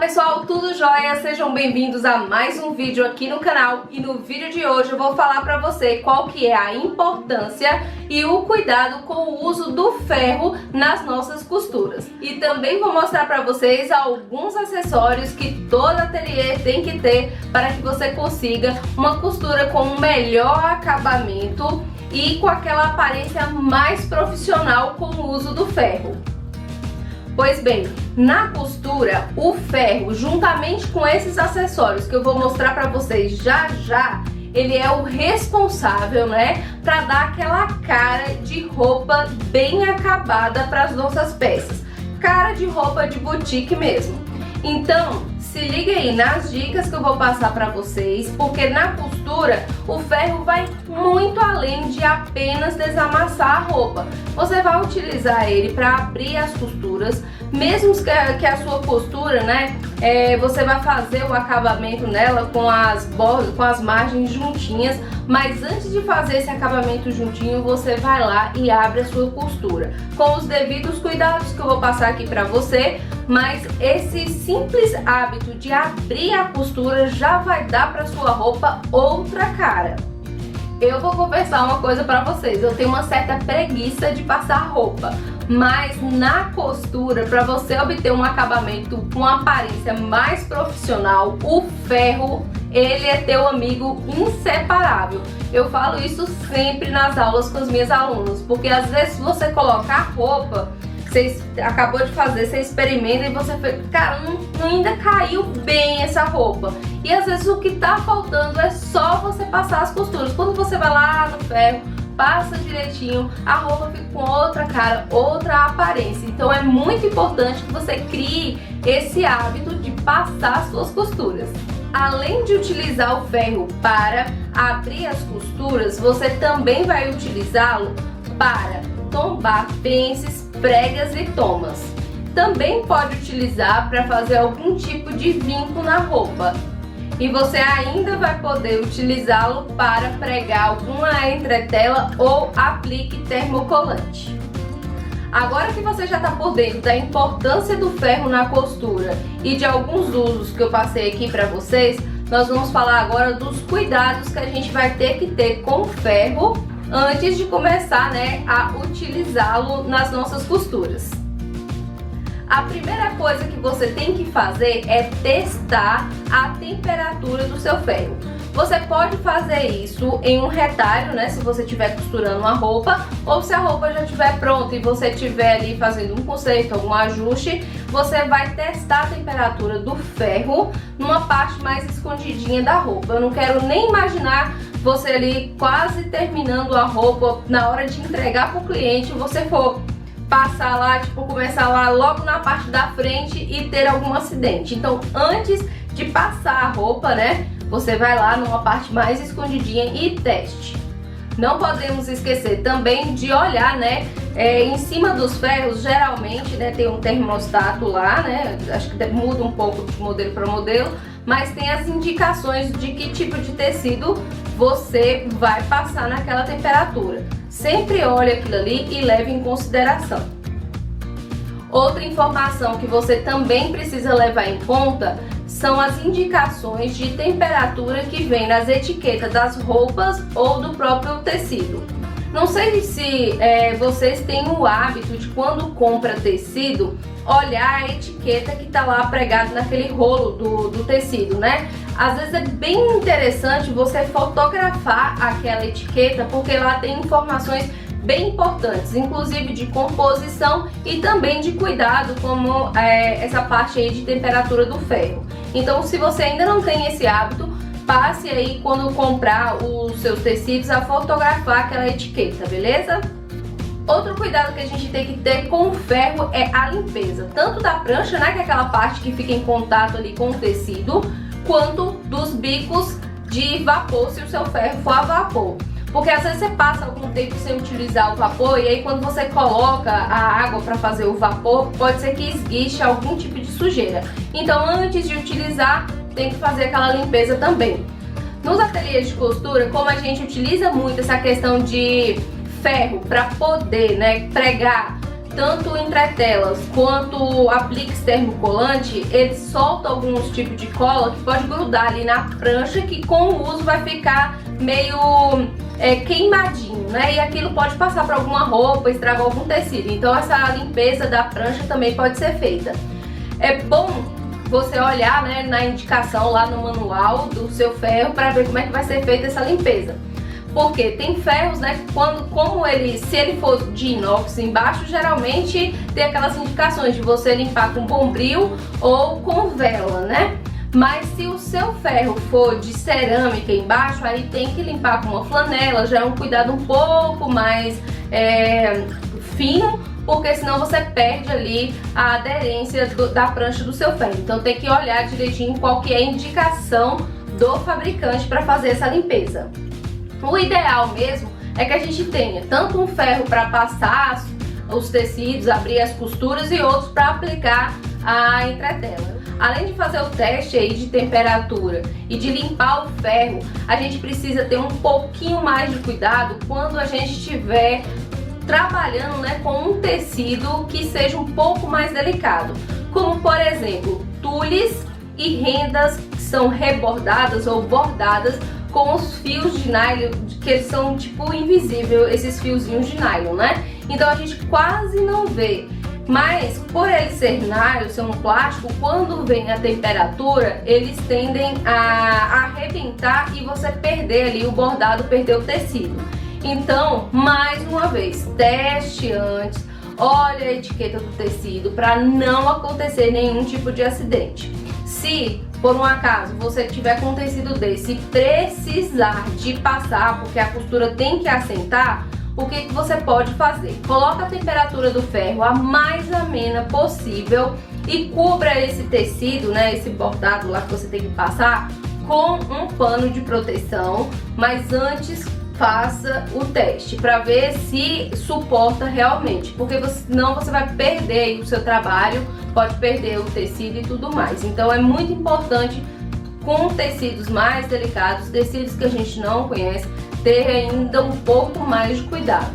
pessoal, tudo jóia? Sejam bem-vindos a mais um vídeo aqui no canal. E no vídeo de hoje eu vou falar pra você qual que é a importância e o cuidado com o uso do ferro nas nossas costuras. E também vou mostrar pra vocês alguns acessórios que todo ateliê tem que ter para que você consiga uma costura com um melhor acabamento e com aquela aparência mais profissional com o uso do ferro. Pois bem, na costura, o ferro, juntamente com esses acessórios que eu vou mostrar para vocês já já, ele é o responsável, né, para dar aquela cara de roupa bem acabada para as nossas peças. Cara de roupa de boutique mesmo. Então, se liga aí nas dicas que eu vou passar para vocês, porque na costura o ferro vai muito além de apenas desamassar a roupa. Você vai utilizar ele para abrir as costuras, mesmo que a sua costura, né, você vai fazer o acabamento nela com as bordas, com as margens juntinhas, mas antes de fazer esse acabamento juntinho, você vai lá e abre a sua costura, com os devidos cuidados que eu vou passar aqui para você. Mas esse simples hábito de abrir a costura já vai dar para sua roupa outra cara. Eu vou confessar uma coisa para vocês, eu tenho uma certa preguiça de passar roupa, mas na costura, para você obter um acabamento com uma aparência mais profissional, o ferro, ele é teu amigo inseparável. Eu falo isso sempre nas aulas com as minhas alunas, porque às vezes você colocar a roupa, você acabou de fazer, você experimenta e você fala, cara, não ainda caiu bem essa roupa. E às vezes o que tá faltando é só você passar as costuras. Quando você vai lá no ferro, passa direitinho, a roupa fica com outra cara, outra aparência. Então é muito importante que você crie esse hábito de passar as suas costuras. Além de utilizar o ferro para abrir as costuras, você também vai utilizá-lo para tombar pences, pregas e tomas. Também pode utilizar para fazer algum tipo de vinco na roupa. E você ainda vai poder utilizá-lo para pregar alguma entretela ou aplique termocolante. Agora que você já está por dentro da importância do ferro na costura e de alguns usos que eu passei aqui para vocês, nós vamos falar agora dos cuidados que a gente vai ter que ter com o ferro antes de começar, né, a utilizá-lo nas nossas costuras. A primeira coisa que você tem que fazer é testar a temperatura do seu ferro. Você pode fazer isso em um retalho, né, se você estiver costurando uma roupa, ou se a roupa já estiver pronta e você estiver ali fazendo um conserto, algum ajuste, você vai testar a temperatura do ferro numa parte mais escondidinha da roupa. Eu não quero nem imaginar você ali quase terminando a roupa, na hora de entregar para o cliente, você for passar lá, tipo, começar lá logo na parte da frente e ter algum acidente. Então, antes de passar a roupa, né, você vai lá numa parte mais escondidinha e teste. Não podemos esquecer também de olhar, né, em cima dos ferros, geralmente, né, tem um termostato lá, né, acho que muda um pouco de modelo para modelo, mas tem as indicações de que tipo de tecido você vai passar naquela temperatura. Sempre olhe aquilo ali e leve em consideração. Outra informação que você também precisa levar em conta são as indicações de temperatura que vem nas etiquetas das roupas ou do próprio tecido. Não sei se vocês têm o hábito de, quando compra tecido, olhar a etiqueta que está lá pregada naquele rolo do tecido, né? Às vezes é bem interessante você fotografar aquela etiqueta, porque lá tem informações bem importantes, inclusive de composição e também de cuidado, como essa parte aí de temperatura do ferro. Então, se você ainda não tem esse hábito, passe aí, quando comprar os seus tecidos, a fotografar aquela etiqueta, beleza? Outro cuidado que a gente tem que ter com o ferro é a limpeza, tanto da prancha, né, que é aquela parte que fica em contato ali com o tecido, quanto dos bicos de vapor, se o seu ferro for a vapor. Porque às vezes você passa algum tempo sem utilizar o vapor e aí quando você coloca a água para fazer o vapor, pode ser que esguiche algum tipo de sujeira. Então, antes de utilizar, tem que fazer aquela limpeza também. Nos ateliês de costura, como a gente utiliza muito essa questão de ferro para poder, né, pregar tanto o entretelas quanto o aplique termocolante, ele solta alguns tipos de cola que pode grudar ali na prancha, que com o uso vai ficar meio queimadinho, né? E aquilo pode passar para alguma roupa, estragar algum tecido. Então essa limpeza da prancha também pode ser feita. É bom você olhar, né, na indicação lá no manual do seu ferro para ver como é que vai ser feita essa limpeza. Porque tem ferros, né, se ele for de inox embaixo, geralmente tem aquelas indicações de você limpar com bombril ou com vela, né? Mas se o seu ferro for de cerâmica embaixo, aí tem que limpar com uma flanela, já é um cuidado um pouco mais fino, porque senão você perde ali a aderência da prancha do seu ferro. Então tem que olhar direitinho qual que é a indicação do fabricante para fazer essa limpeza. O ideal mesmo é que a gente tenha tanto um ferro para passar os tecidos, abrir as costuras, e outros para aplicar a entretela. Além de fazer o teste aí de temperatura e de limpar o ferro, a gente precisa ter um pouquinho mais de cuidado quando a gente estiver trabalhando, né, com um tecido que seja um pouco mais delicado, como por exemplo tules e rendas que são rebordadas ou bordadas com os fios de nylon, que eles são tipo invisível, esses fiozinhos de nylon, né? Então a gente quase não vê. Mas por ele ser nylon, ser um plástico, quando vem a temperatura, eles tendem a arrebentar e você perder ali o bordado, perder o tecido. Então, mais uma vez, teste antes, olha a etiqueta do tecido para não acontecer nenhum tipo de acidente. Se por um acaso você tiver com um tecido desse e precisar de passar, porque a costura tem que assentar, o que você pode fazer? Coloca a temperatura do ferro a mais amena possível e cubra esse tecido, né, esse bordado lá que você tem que passar, com um pano de proteção, mas antes faça o teste para ver se suporta realmente, porque senão você vai perder aí o seu trabalho, pode perder o tecido e tudo mais. Então é muito importante, com tecidos mais delicados, tecidos que a gente não conhece, ter ainda um pouco mais de cuidado.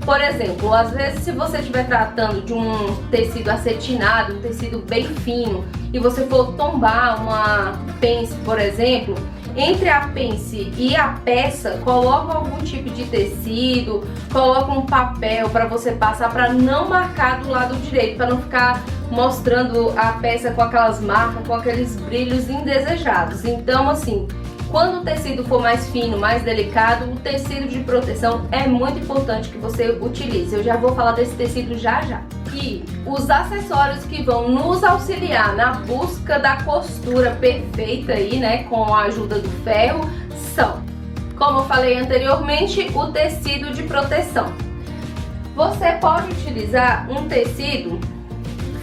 Por exemplo, às vezes se você estiver tratando de um tecido acetinado, um tecido bem fino, e você for tombar uma pence, por exemplo, entre a pence e a peça, coloca algum tipo de tecido, coloca um papel para você passar, para não marcar do lado direito, para não ficar mostrando a peça com aquelas marcas, com aqueles brilhos indesejados. Então assim, quando o tecido for mais fino, mais delicado, o tecido de proteção é muito importante que você utilize. Eu já vou falar desse tecido já já. E os acessórios que vão nos auxiliar na busca da costura perfeita aí, né, com a ajuda do ferro, são, como eu falei anteriormente, o tecido de proteção. Você pode utilizar um tecido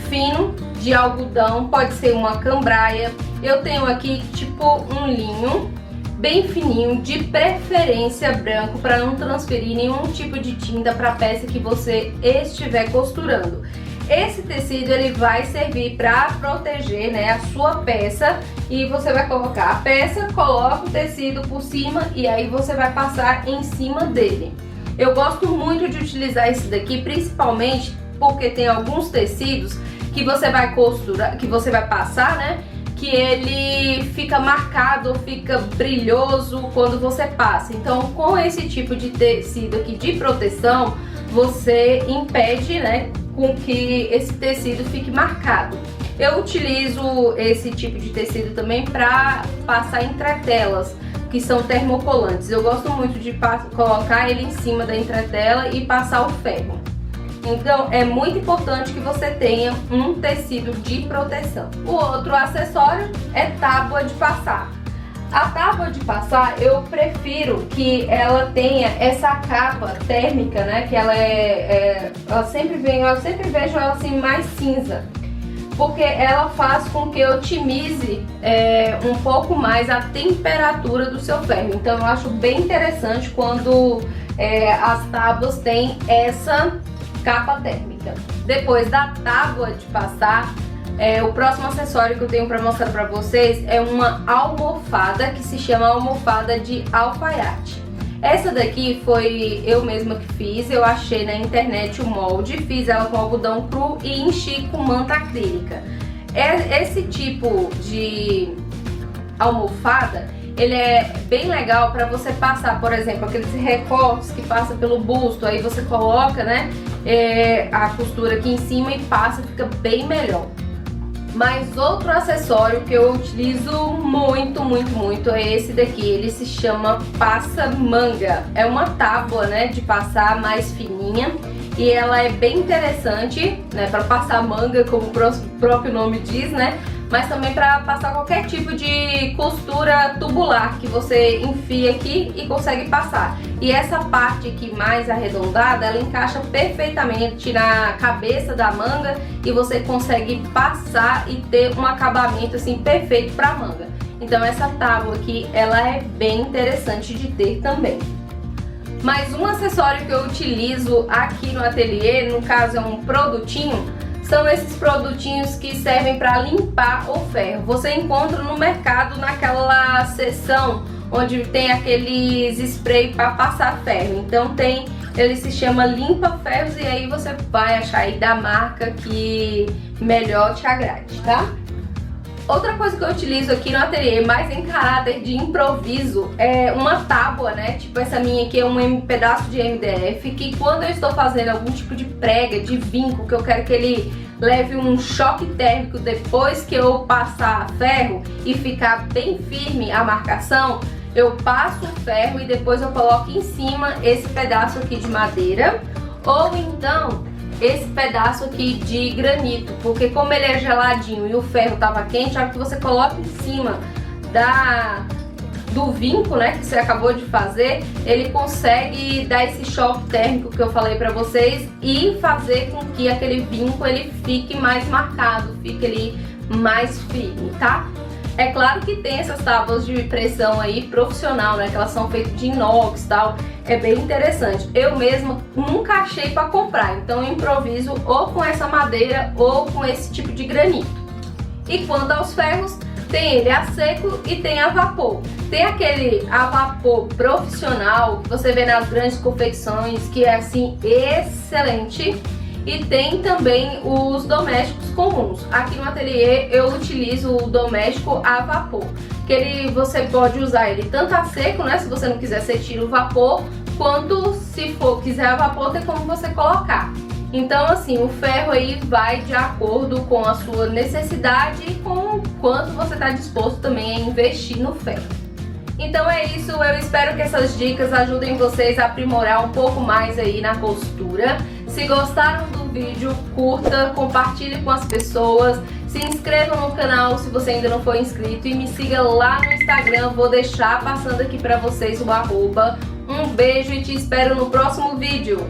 fino de algodão, pode ser uma cambraia. Eu tenho aqui tipo um linho bem fininho, de preferência branco, para não transferir nenhum tipo de tinta para a peça que você estiver costurando. Esse tecido ele vai servir para proteger, né, a sua peça, e você vai colocar a peça, coloca o tecido por cima e aí você vai passar em cima dele. Eu gosto muito de utilizar esse daqui, principalmente porque tem alguns tecidos que você vai costurar, que você vai passar, né, que ele fica marcado, fica brilhoso quando você passa. Então, com esse tipo de tecido aqui de proteção, você impede, né, com que esse tecido fique marcado. Eu utilizo esse tipo de tecido também para passar entretelas, que são termocolantes. Eu gosto muito de colocar ele em cima da entretela e passar o ferro. Então é muito importante que você tenha um tecido de proteção. O outro acessório é tábua de passar. A tábua de passar, eu prefiro que ela tenha essa capa térmica, né? Que ela sempre vem, eu sempre vejo ela assim mais cinza, porque ela faz com que otimize um pouco mais a temperatura do seu ferro. Então eu acho bem interessante quando as tábuas têm essa capa térmica. Depois da tábua de passar, o próximo acessório que eu tenho para mostrar para vocês é uma almofada que se chama almofada de alfaiate. Essa daqui foi eu mesma que fiz, eu achei na internet o molde, fiz ela com algodão cru e enchi com manta acrílica. Esse tipo de almofada, ele é bem legal para você passar, por exemplo, aqueles recortes que passa pelo busto, aí você coloca, né, a costura aqui em cima e passa, fica bem melhor. Mas outro acessório que eu utilizo muito é esse daqui. Ele se chama passa-manga. É uma tábua, né, de passar mais fininha e ela é bem interessante, né, para passar manga, como o próprio nome diz, né, mas também para passar qualquer tipo de costura tubular que você enfia aqui e consegue passar. E essa parte aqui mais arredondada, ela encaixa perfeitamente na cabeça da manga e você consegue passar e ter um acabamento assim perfeito para manga. Então essa tábua aqui, ela é bem interessante de ter também. Mas um acessório que eu utilizo aqui no ateliê, no caso é um produtinho, são esses produtinhos que servem para limpar o ferro. Você encontra no mercado naquela seção onde tem aqueles spray para passar ferro. Então ele se chama Limpa Ferros e aí você vai achar aí da marca que melhor te agrade, tá? Outra coisa que eu utilizo aqui no ateliê, mais em caráter de improviso, é uma tábua, né? Tipo essa minha aqui é um pedaço de MDF, que quando eu estou fazendo algum tipo de prega, de vinco, que eu quero que ele leve um choque térmico depois que eu passar ferro e ficar bem firme a marcação, eu passo o ferro e depois eu coloco em cima esse pedaço aqui de madeira, ou então esse pedaço aqui de granito, porque como ele é geladinho e o ferro tava quente, a hora que você coloca em cima do vinco, né, que você acabou de fazer, ele consegue dar esse choque térmico que eu falei pra vocês e fazer com que aquele vinco ele fique mais marcado, fique ali mais firme, tá? É claro que tem essas tábuas de pressão aí profissional, né, que elas são feitas de inox e tal, é bem interessante. Eu mesma nunca achei para comprar, então eu improviso ou com essa madeira ou com esse tipo de granito. E quanto aos ferros, tem ele a seco e tem a vapor. Tem aquele a vapor profissional que você vê nas grandes confecções, que é assim excelente. E tem também os domésticos comuns. Aqui no ateliê eu utilizo o doméstico a vapor, que você pode usar ele tanto a seco, né, se você não quiser, você tira o vapor, quanto se for quiser a vapor, tem como você colocar. Então assim, o ferro aí vai de acordo com a sua necessidade e com o quanto você está disposto também a investir no ferro. Então é isso, eu espero que essas dicas ajudem vocês a aprimorar um pouco mais aí na costura. Se gostaram do vídeo, curta, compartilhe com as pessoas, se inscreva no canal se você ainda não for inscrito e me siga lá no Instagram, vou deixar passando aqui pra vocês o arroba. Um beijo e te espero no próximo vídeo.